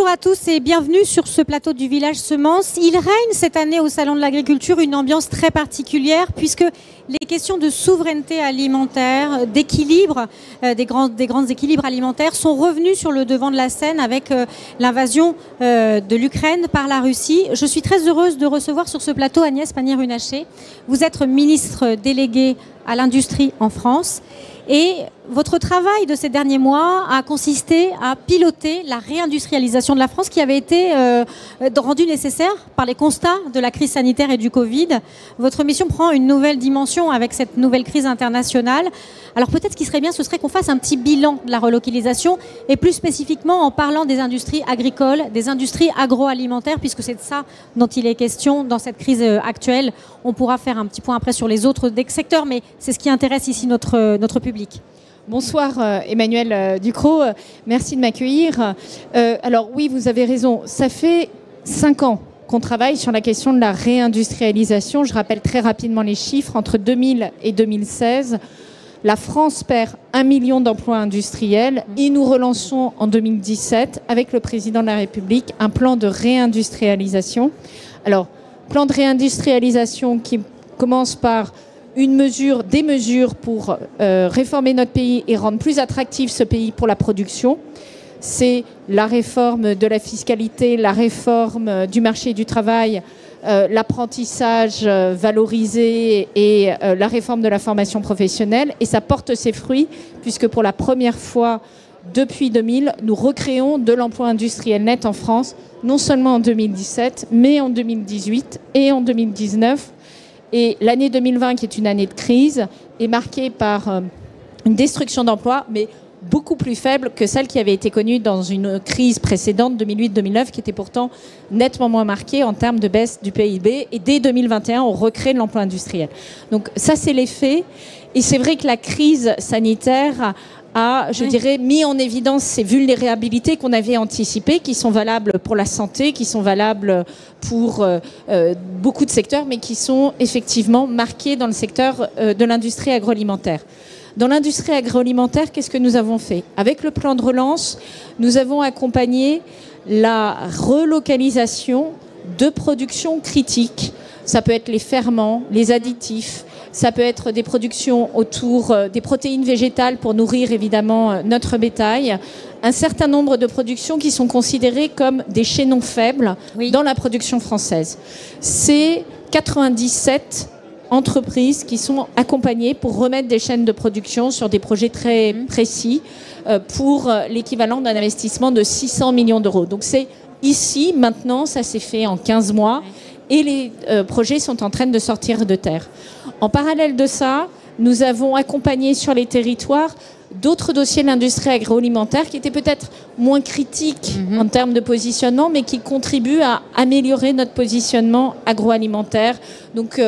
Bonjour à tous et bienvenue sur ce plateau du Village Semence. Il règne cette année au Salon de l'Agriculture une ambiance très particulière puisque les questions de souveraineté alimentaire, d'équilibre, des grands équilibres alimentaires sont revenus sur le devant de la scène avec l'invasion de l'Ukraine par la Russie. Je suis très heureuse de recevoir sur ce plateau Agnès Pannier-Runacher. Vous êtes ministre déléguée à l'industrie en France. Et votre travail de ces derniers mois a consisté à piloter la réindustrialisation de la France qui avait été rendue nécessaire par les constats de la crise sanitaire et du Covid. Votre mission prend une nouvelle dimension avec cette nouvelle crise internationale. Alors peut-être ce qui serait bien, ce serait qu'on fasse un petit bilan de la relocalisation et plus spécifiquement en parlant des industries agricoles, des industries agroalimentaires, puisque c'est de ça dont il est question dans cette crise actuelle. On pourra faire un petit point après sur les autres secteurs, mais c'est ce qui intéresse ici notre public. Bonsoir Emmanuel Ducrot, merci de m'accueillir. Alors oui, vous avez raison, ça fait 5 ans qu'on travaille sur la question de la réindustrialisation. Je rappelle très rapidement les chiffres. Entre 2000 et 2016, la France perd 1 million d'emplois industriels et nous relançons en 2017 avec le président de la République un plan de réindustrialisation. Alors, plan de réindustrialisation qui commence par des mesures pour réformer notre pays et rendre plus attractif ce pays pour la production. C'est la réforme de la fiscalité, la réforme du marché du travail, l'apprentissage valorisé et la réforme de la formation professionnelle. Et ça porte ses fruits puisque pour la première fois depuis 2000, nous recréons de l'emploi industriel net en France, non seulement en 2017, mais en 2018 et en 2019. Et l'année 2020, qui est une année de crise, est marquée par une destruction d'emplois, mais beaucoup plus faible que celle qui avait été connue dans une crise précédente, 2008-2009, qui était pourtant nettement moins marquée en termes de baisse du PIB. Et dès 2021, on recrée de l'emploi industriel. Donc ça, c'est les faits. Et c'est vrai que la crise sanitaire a, je dirais, mis en évidence ces vulnérabilités qu'on avait anticipées, qui sont valables pour la santé, qui sont valables pour beaucoup de secteurs, mais qui sont effectivement marquées dans le secteur de l'industrie agroalimentaire. Dans l'industrie agroalimentaire, qu'est-ce que nous avons fait? Avec le plan de relance, nous avons accompagné la relocalisation de production critiques. Ça peut être les ferments, les additifs, ça peut être des productions autour des protéines végétales pour nourrir évidemment notre bétail. Un certain nombre de productions qui sont considérées comme des chaînons faibles dans la production française. C'est 97 entreprises qui sont accompagnées pour remettre des chaînes de production sur des projets très précis pour l'équivalent d'un investissement de 600 millions d'euros. Donc c'est ici, maintenant, ça s'est fait en 15 mois. Et les projets sont en train de sortir de terre. En parallèle de ça, nous avons accompagné sur les territoires d'autres dossiers de l'industrie agroalimentaire qui étaient peut-être moins critiques en termes de positionnement, mais qui contribuent à améliorer notre positionnement agroalimentaire. Donc,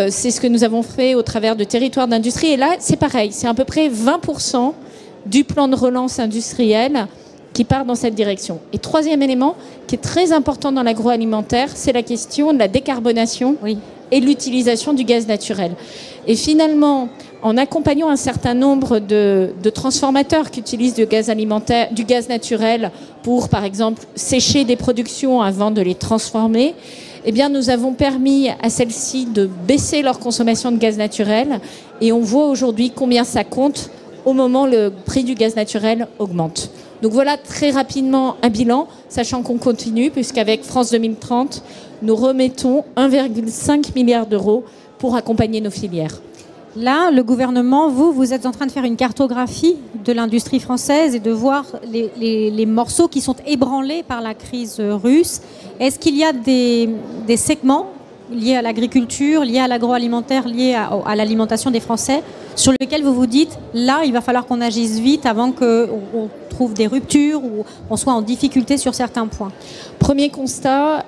c'est ce que nous avons fait au travers de territoires d'industrie. Et là, c'est pareil, c'est à peu près 20% du plan de relance industrielle qui part dans cette direction. Et troisième élément, qui est très important dans l'agroalimentaire, c'est la question de la décarbonation et l'utilisation du gaz naturel. Et finalement, en accompagnant un certain nombre de transformateurs qui utilisent du gaz naturel pour, par exemple, sécher des productions avant de les transformer, eh bien, nous avons permis à celles-ci de baisser leur consommation de gaz naturel. Et on voit aujourd'hui combien ça compte au moment où le prix du gaz naturel augmente. Donc voilà très rapidement un bilan, sachant qu'on continue, puisqu'avec France 2030, nous remettons 1,5 milliard d'euros pour accompagner nos filières. Là, le gouvernement, vous êtes en train de faire une cartographie de l'industrie française et de voir les morceaux qui sont ébranlés par la crise russe. Est-ce qu'il y a des segments liés à l'agriculture, liés à l'agroalimentaire, liés à l'alimentation des Français, sur lesquels vous vous dites, là, il va falloir qu'on agisse vite avant qu'on trouve des ruptures ou on soit en difficulté sur certains points? Premier constat,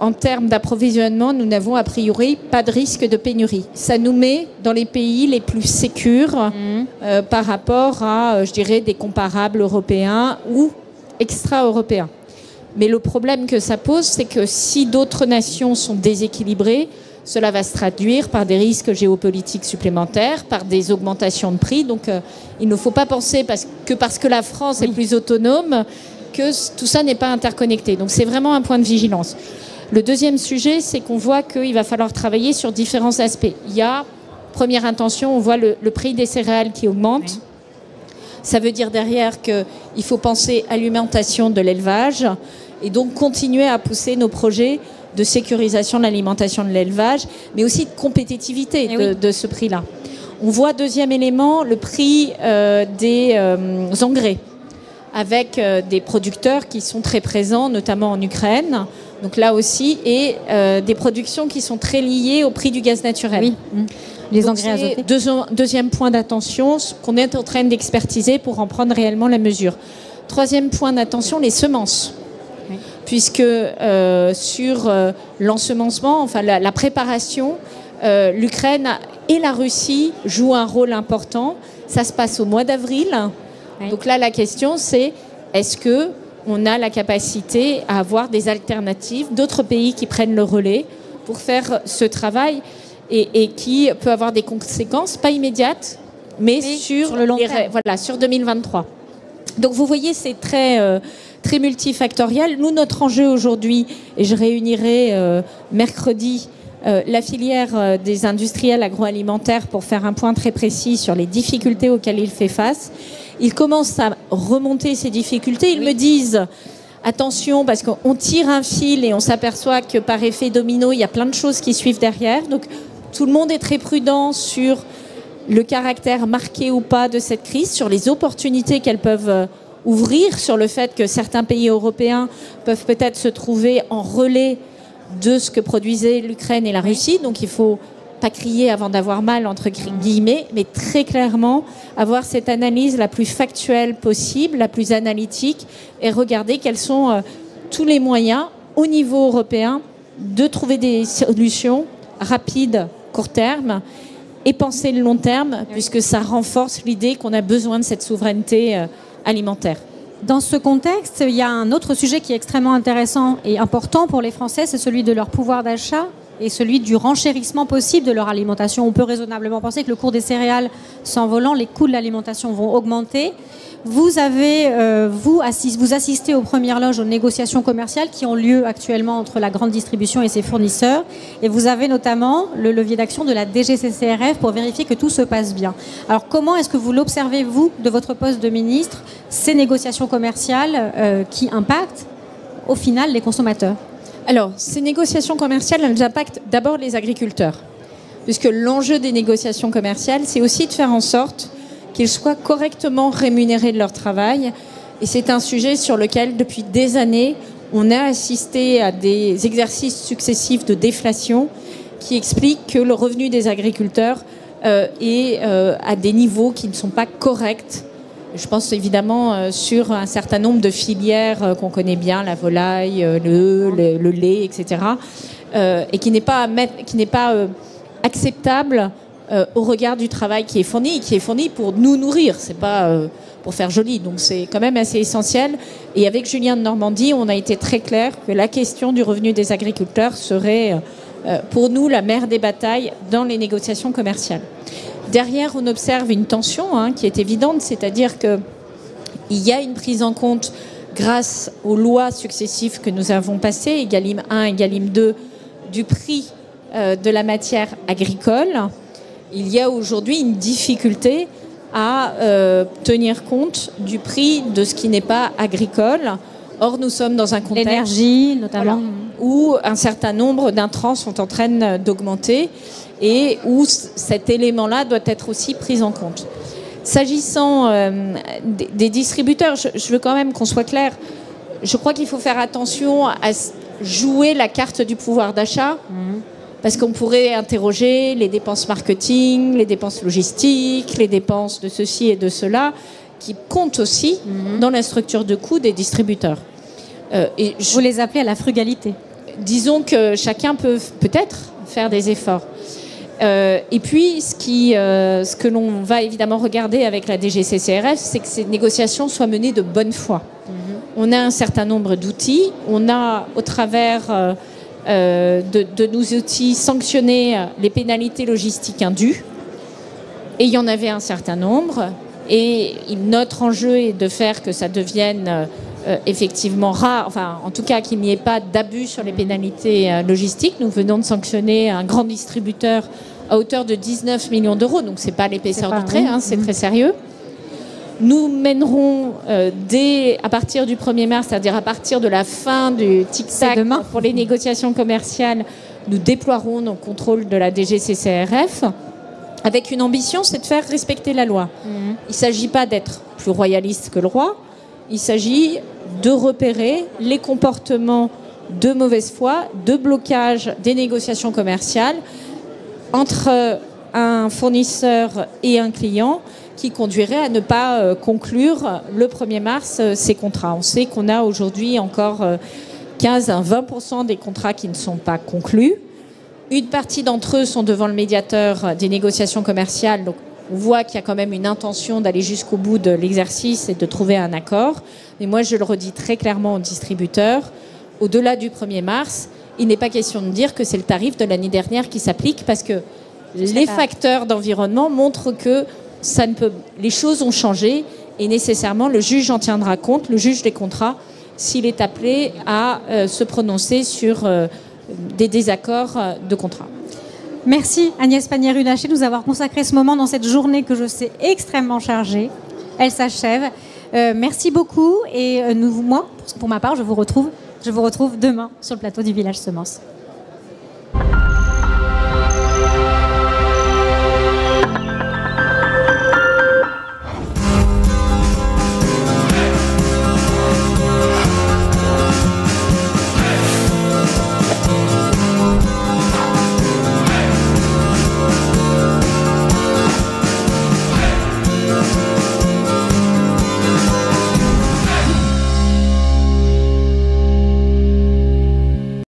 en termes d'approvisionnement, nous n'avons a priori pas de risque de pénurie. Ça nous met dans les pays les plus sécures par rapport à, je dirais, des comparables européens ou extra-européens. Mais le problème que ça pose, c'est que si d'autres nations sont déséquilibrées, cela va se traduire par des risques géopolitiques supplémentaires, par des augmentations de prix. Donc il ne faut pas penser parce que la France est plus autonome, que tout ça n'est pas interconnecté. Donc c'est vraiment un point de vigilance. Le deuxième sujet, c'est qu'on voit qu'il va falloir travailler sur différents aspects. Il y a, première intention, on voit le prix des céréales qui augmente. Oui. Ça veut dire derrière qu'il faut penser à l'alimentation de l'élevage et donc continuer à pousser nos projets de sécurisation de l'alimentation de l'élevage, mais aussi de compétitivité de ce prix-là. On voit, deuxième élément, le prix des engrais, avec des producteurs qui sont très présents, notamment en Ukraine, donc là aussi, et des productions qui sont très liées au prix du gaz naturel. Oui. Les engrais azotés. Deuxième point d'attention, qu'on est en train d'expertiser pour en prendre réellement la mesure. Troisième point d'attention, les semences. Oui. Puisque sur l'ensemencement, enfin la préparation, l'Ukraine et la Russie jouent un rôle important. Ça se passe au mois d'avril. Oui. Donc là, la question, c'est est-ce qu'on a la capacité à avoir des alternatives, d'autres pays qui prennent le relais pour faire ce travail et qui peut avoir des conséquences, pas immédiates, mais sur le long terme. Voilà, sur 2023. Donc vous voyez, c'est très multifactoriel. Nous, notre enjeu aujourd'hui, et je réunirai mercredi la filière des industriels agroalimentaires pour faire un point très précis sur les difficultés auxquelles il fait face. Ils commencent à remonter ces difficultés. Ils me disent, attention, parce qu'on tire un fil et on s'aperçoit que par effet domino, il y a plein de choses qui suivent derrière. Donc tout le monde est très prudent sur le caractère marqué ou pas de cette crise, sur les opportunités qu'elles peuvent ouvrir, sur le fait que certains pays européens peuvent peut-être se trouver en relais de ce que produisaient l'Ukraine et la Russie. Donc il ne faut pas crier avant d'avoir mal, entre guillemets, mais très clairement avoir cette analyse la plus factuelle possible, la plus analytique, et regarder quels sont tous les moyens au niveau européen de trouver des solutions rapides, court terme, et penser le long terme, puisque ça renforce l'idée qu'on a besoin de cette souveraineté alimentaire. Dans ce contexte, il y a un autre sujet qui est extrêmement intéressant et important pour les Français, c'est celui de leur pouvoir d'achat et celui du renchérissement possible de leur alimentation. On peut raisonnablement penser que le cours des céréales s'envolant, les coûts de l'alimentation vont augmenter. Vous assistez aux premières loges aux négociations commerciales qui ont lieu actuellement entre la grande distribution et ses fournisseurs. Et vous avez notamment le levier d'action de la DGCCRF pour vérifier que tout se passe bien. Alors comment est-ce que vous l'observez, vous, de votre poste de ministre, ces négociations commerciales qui impactent au final les consommateurs? Alors, ces négociations commerciales, elles impactent d'abord les agriculteurs. Puisque l'enjeu des négociations commerciales, c'est aussi de faire en sorte qu'ils soient correctement rémunérés de leur travail. Et c'est un sujet sur lequel, depuis des années, on a assisté à des exercices successifs de déflation qui expliquent que le revenu des agriculteurs est à des niveaux qui ne sont pas corrects. Je pense évidemment sur un certain nombre de filières qu'on connaît bien, la volaille, le lait, etc. Et qui n'est pas acceptable au regard du travail qui est fourni pour nous nourrir, c'est pas pour faire joli. Donc c'est quand même assez essentiel. Et avec Julien de Normandie, on a été très clair que la question du revenu des agriculteurs serait pour nous la mère des batailles dans les négociations commerciales. Derrière, on observe une tension qui est évidente, c'est-à-dire qu'il y a une prise en compte grâce aux lois successives que nous avons passées, Egalim 1, Egalim 2, du prix de la matière agricole. Il y a aujourd'hui une difficulté à tenir compte du prix de ce qui n'est pas agricole. Or, nous sommes dans un contexte l'énergie, notamment, où un certain nombre d'intrants sont en train d'augmenter et où cet élément-là doit être aussi pris en compte. S'agissant des distributeurs, je veux quand même qu'on soit clair. Je crois qu'il faut faire attention à jouer la carte du pouvoir d'achat, parce qu'on pourrait interroger les dépenses marketing, les dépenses logistiques, les dépenses de ceci et de cela, qui comptent aussi dans la structure de coûts des distributeurs. Vous les appelez à la frugalité. Disons que chacun peut peut-être faire des efforts. Et puis, ce que l'on va évidemment regarder avec la DGCCRF, c'est que ces négociations soient menées de bonne foi. On a un certain nombre d'outils. On a, au travers de nos outils, sanctionné les pénalités logistiques indues. Et il y en avait un certain nombre. Et notre enjeu est de faire que ça devienne effectivement rare, enfin en tout cas qu'il n'y ait pas d'abus sur les pénalités logistiques. Nous venons de sanctionner un grand distributeur à hauteur de 19 millions d'euros, donc c'est pas l'épaisseur du trait, hein, c'est très sérieux. Nous mènerons à partir du 1er mars, c'est-à-dire à partir de la fin du tic-tac pour les négociations commerciales, nous déploierons nos contrôles de la DGCCRF avec une ambition, c'est de faire respecter la loi. Il ne s'agit pas d'être plus royaliste que le roi, il s'agit de repérer les comportements de mauvaise foi, de blocage des négociations commerciales entre un fournisseur et un client qui conduirait à ne pas conclure le 1er mars ces contrats. On sait qu'on a aujourd'hui encore 15 à 20% des contrats qui ne sont pas conclus. Une partie d'entre eux sont devant le médiateur des négociations commerciales. Donc on voit qu'il y a quand même une intention d'aller jusqu'au bout de l'exercice et de trouver un accord. Mais moi, je le redis très clairement aux distributeurs, au-delà du 1er mars, il n'est pas question de dire que c'est le tarif de l'année dernière qui s'applique parce que les facteurs d'environnement montrent que les choses ont changé et nécessairement le juge en tiendra compte, le juge des contrats, s'il est appelé à se prononcer sur des désaccords de contrat. Merci Agnès Pannier-Runacher de nous avoir consacré ce moment dans cette journée que je sais extrêmement chargée. Elle s'achève. Merci beaucoup et moi, pour ma part, je vous retrouve demain sur le plateau du Village Semence.